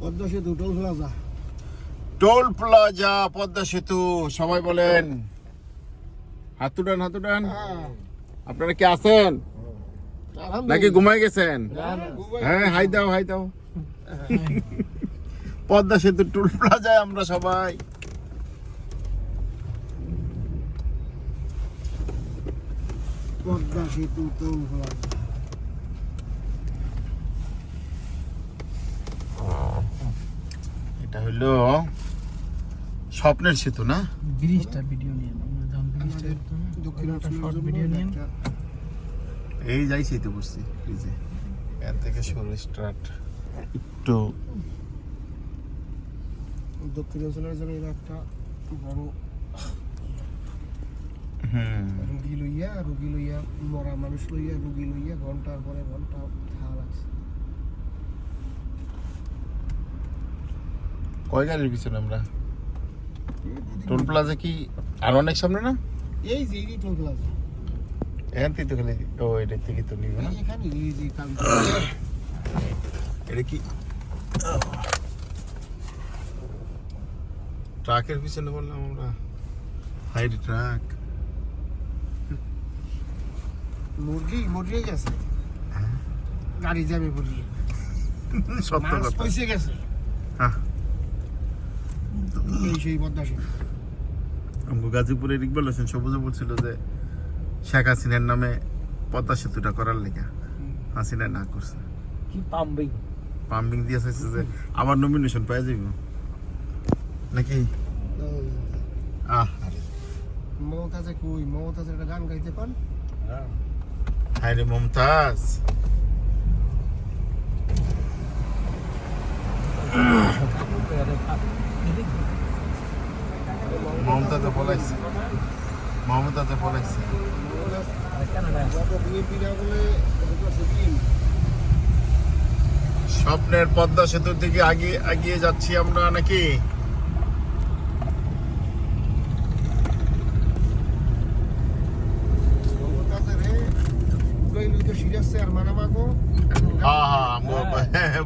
পদ্মা সেতু toll plaza. Toll plaza Padma সেতু সবাই বলেন হাত উঠান হাত উঠান। আপনারা কি আছেন নাকি ঘুমাই গেছেন? হ্যাঁ হাই দাও হাই দাও। পদ্মা সেতু টোল প্লাজায় আমরা সবাই। পদ্মা সেতু টোল প্লাজা। এটা হলো স্বপ্নের সেতু না? ব্রিজটা ভিডিও নিয়ে দক্ষিণাটা শর্ট ভিডিও নিয়ে এই যাইছি তো বুঝছি এই যে এর থেকে শুরু স্টার্ট একটু দক্ষিণাঞ্চলের জন্য এটা একটা বড় রুগী লইয়া মরা মানুষ লইয়া রুগী লইয়া ঘন্টার পরে ঘন্টা খাওয়া লাগছে। কয় গাড়ির পিছনে আমরা? টোল প্লাজা কি আর অনেক সামনে না? এই যে এই টোল প্লাজা এখান থেকে তো খালি ও এটা থেকে তো নিব না এখানে এই যে এটা কি ট্রাকের পিছনে বললাম আমরা? হাই ট্রাক মুরগি গেছে, গাড়ি যাবে মুরগি সত্য কথা। পয়সে গেছে। হ্যাঁ এই সেই পদ্মা সেতু। আমাকে গাজীপুরের ইকবাল হোসেন সবুজে বলছিল যে শেখ হাসিনার নামে পদ্মা সেতুটা করার লেগে হাসিনা না করছে। কি পাম্পিং দিয়ে চাইছে যে আবার নমিনেশন পাই যাইব নাকি? মমতাজে কই? মমতাজের একটা গান গাইতে পান? হায় রে মমতাজ, মমতাজে পলাইছে, মমতাজে পলাইছে। স্বপ্নের পদ্মা সেতুর দিকে এগিয়ে যাচ্ছি আমরা নাকি?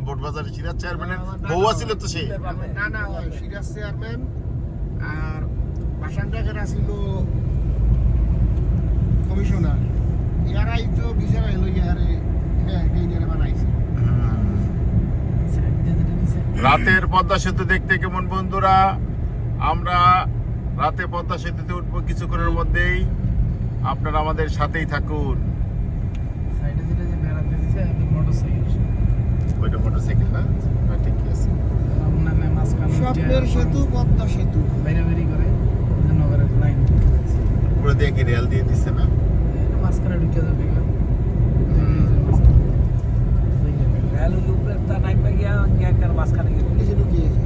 বোটবাজারের সিরাজ চেয়ারম্যানের বউ ছিল তো সে। না সিরাজ চেয়ারম্যান আর বাসানটাকের ছিল কমিশনার। ইয়ারাই তো বিচারা এলো ইয়ারে বানাইছে। রাতের পদ্মা সেতু দেখতে কেমন বন্ধুরা? আমরা রাতে পদ্মা সেতুতে উঠবো কিছুক্ষণের মধ্যেই। আপনারা আমাদের সাথেই থাকুন। ওইটা মোটরসাইকেল না? ঠিকই আছে। স্বপ্নের সেতু পদ্মা সেতু পুরো দিয়ে কি রেল দিয়ে দিচ্ছে না? মাঝখানে ঢুকে যাবে মাঝখানে নিচে ঢুকিয়েছে।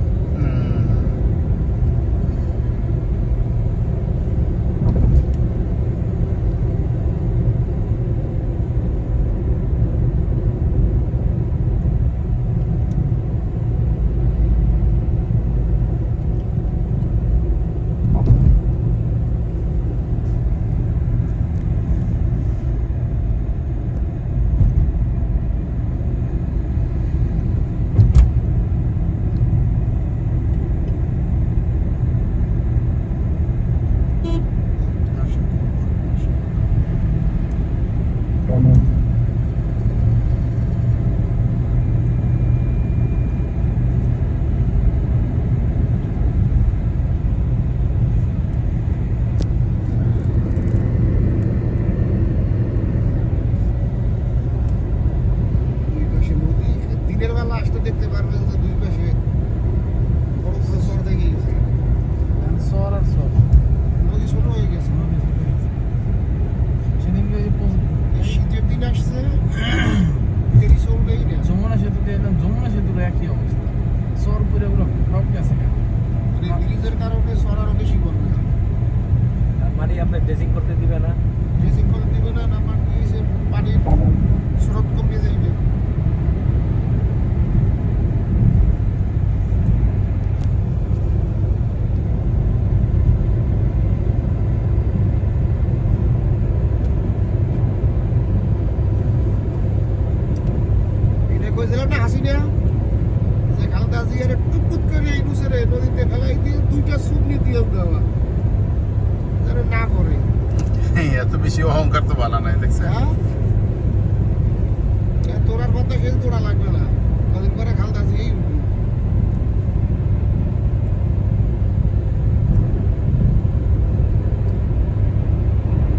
দেখতে পারবেন যে দুই পাশে বড় বড় সর দেখে গেছে। নদী ছোট হয়ে গেছে। শীতের দিন আসছে, ফেরি চলবেই না। যমুনা সেতুতে এলাম, যমুনা সেতুর একই অবস্থা, সর পুরে পুরো সব গেছে। ব্রিজের কারণে সর আরো বেশি করবে। মানে আপনি ড্রেসিং করতে দিবে না? ড্রেসিং করে দিবে না। নাম্বার 2 পানির স্রোত কমে যাইবে। কইছিলাম না হাসিনা যে খালেদা জিয়ারে টুকুত করে ইনুসেরে নদীতে ফেলাই দিয়ে 2টা সুবনি দিয়ে দেওয়া যেন না করে। এত বেশি অহংকার তো ভালো নাই দেখছেন। হ্যাঁ তোরার কথা সেই তোরা লাগবে না, কদিন পরে খালতাছি এই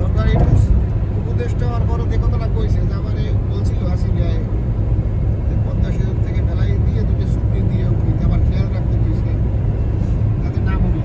ডক্টর ইনুস উপদেষ্টা হওয়ার পরও যে কথাটা কইছে যে আমারে বলছিল হাসিনায় পদ্মা সেতু থেকে ফেলাই দিয়ে 2টা সুবনি দিয়ে উঠি, আবার খেয়াল রাখতে দিয়েছে যাতে না মরি।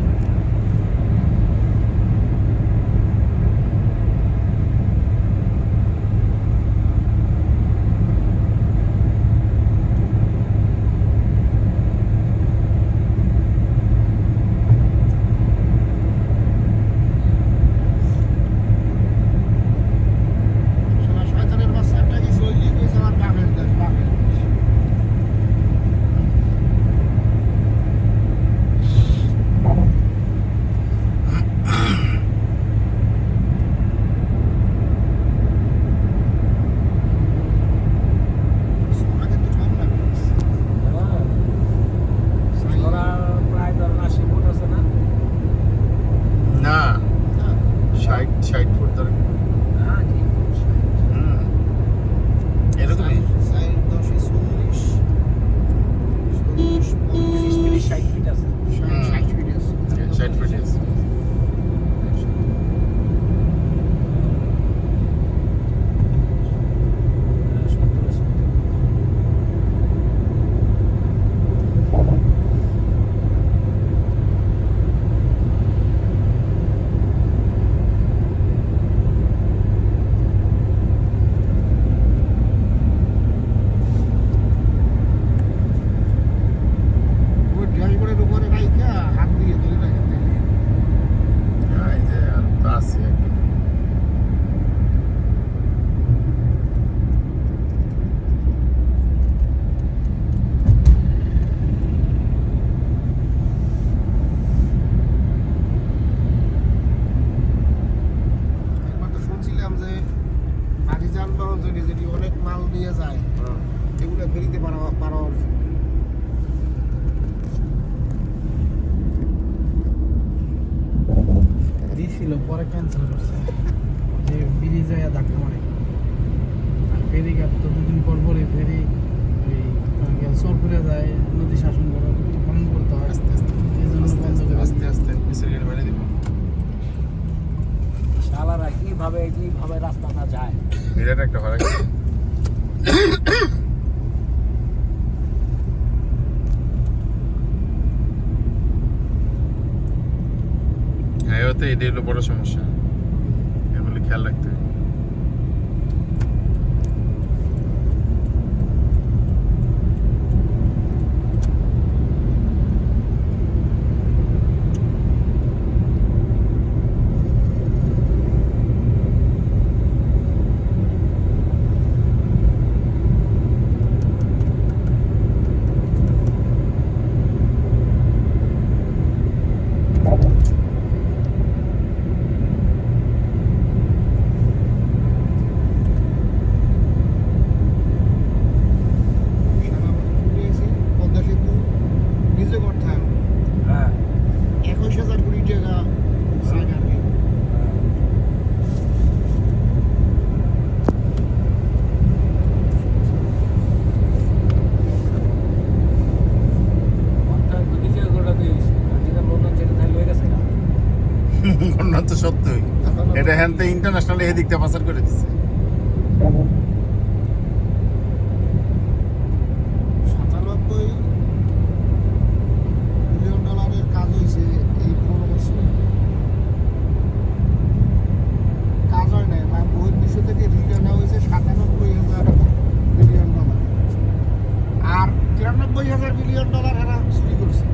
শালা শয়তানের বাচ্চা একটা কিছু হইলেই কইছে আমার বাপের দেশ, বাপের দেশ। আগে তো কম লাগতো। ওরা প্রায় ধরেন 80 ফুট আছে না? না 60 ফুট ধরে হ্যাঁ, ঠিক। এরকমই 40, 10, 40, 40, 60 ফিট আছে। 60 ফিট আছে। 60 ফুট আছে। ওই ড্যাশবোর্ডের উপরে রাইখা হাত দিয়ে ধরে রাখেন তাইলে। এই যে আর তো আছে একদম। একবার তো শুনছিলাম যে ভারী যানবাহন যদি অনেক মাল নিয়ে যায় এগুলো ফেরিতে পারার জন্য। দিছিল পরে ক্যান্সেল করছে যে ব্রিজে ধাক্কা মারে। আর ফেরি ঘাট তো 2 দিন পর পরে ফেরি ওই সরপুরে যায়, নদী শাসন করা খনন করতে হয়, এই জন্য বন্ধ করে আস্তে আস্তে নিচের গেট বাইরে দিব। শালারা কিভাবে রাস্তাটা যায়? বিরাট একটা ফারাক। হ্যাঁ ওতে এটাই হলো বড় সমস্যা, এগুলো খেয়াল রাখতে হবে। সারা বছর ছুটে এসে পদ্মা সেতু নিজে করতে হবে। হ্যাঁ 21,000 কোটি টাকা সাইড আনবে। অর্থাৎ নিজে গোটা দিয়েছে, আর যেটা লন্ডন যেটা তাই লয়ে গেছে না। ঘটনা তো সত্যই, এটা হ্যান্তে ইন্টারন্যাশনাল এদিক দিয়ে পাচার করে দিচ্ছে। 97 বিলিয়ন ডলারের কাজ হয়েছে এই 15 বছরে। কাজ হয় নাই, বহির্বিশ্ব থেকে রিটার্ন হয়েছে 97,000 বিলিয়ন ডলার, আর 93,000 বিলিয়ন ডলার এরা চুরি করছে।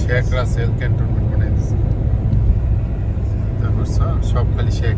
শেখ রাসেল ক্যান্টনমেন্ট বানাই দিচ্ছে। তারপর সব খালি শেখ।